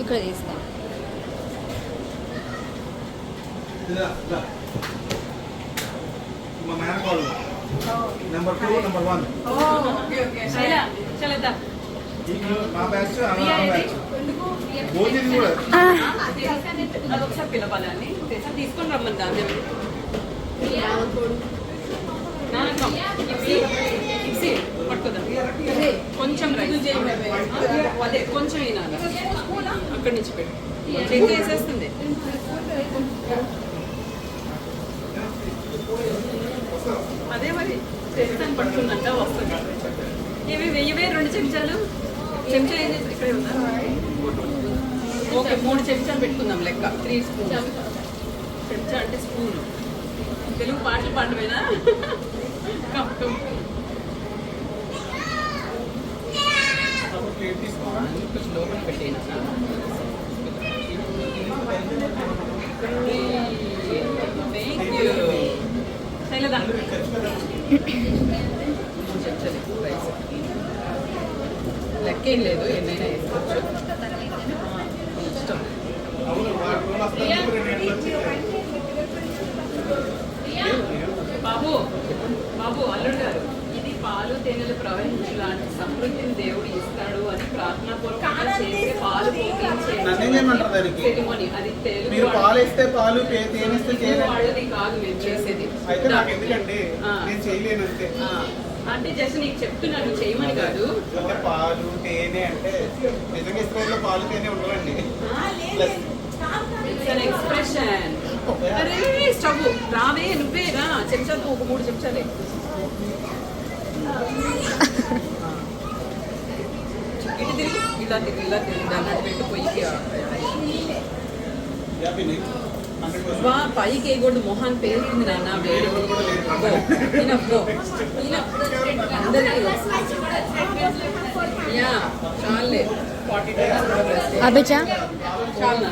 ఇక్కడ తీస్తాం. Number 2 number 1 మా బ్యాచ్ భోజనం కూడా అదొకసారి పిలవాలని తీసుకొని రమ్మని దాన్ని పట్టుకోదాం కొంచెం అదే కొంచెం అయినా అక్కడి నుంచి పెట్టు చెక్ వేసేస్తుంది. అదే మరి చేస్తాను పట్టుకుందంట వస్తుంది. ఇవి వెయ్యవే 2 చెంచాలు. చెంచా ఏం చేసి ఇక్కడే ఉందా? ఓకే 3 చెంచాలు పెట్టుకుందాం లెక్క. 3 స్పూన్. చెంచా అంటే స్పూన్. తెలుగు పాటలు పాడమేనా? కొంచెం లోపల పెట్టేనా? శైలదా లెక్కేం లేదు, ఎన్నైనా వేసుకోవచ్చు. ఇష్టం. బాబు బాబు అల్లుడు గారు, ఇది పాలు తేనెలు ప్రవహించు లాంటి సమృద్ధిని దేవుడు ఇస్తాడు అని ప్రార్థనాపూర్వకంగా చేసే పాలు సెరిమోనీ. అది తెలుగు వాళ్ళది కాదు మేము చేసేది. అంటే జస్ట్ నీకు చెప్తున్నాను చేయమని కాదు. పాలు తేనె అంటే నిజంగా ఇస్రాయల్లో పాలు తేనె ఉండవండి. ఎక్స్ప్రెషన్. అరే స్టవ్ రావే, నువ్వే రా. చెంచాలు ఒక 3 చెంచాలే. ఇటు తిరిగి ఇలా తిరిగి ఇలా తిరిగి దాన్ని పెట్టి పొయ్యికి పైకి వేయకూడదు. మొహాన్ని పేరుతుంది నాన్న వేడి. అందరికీ చాలే 40 అభిచా చాలా.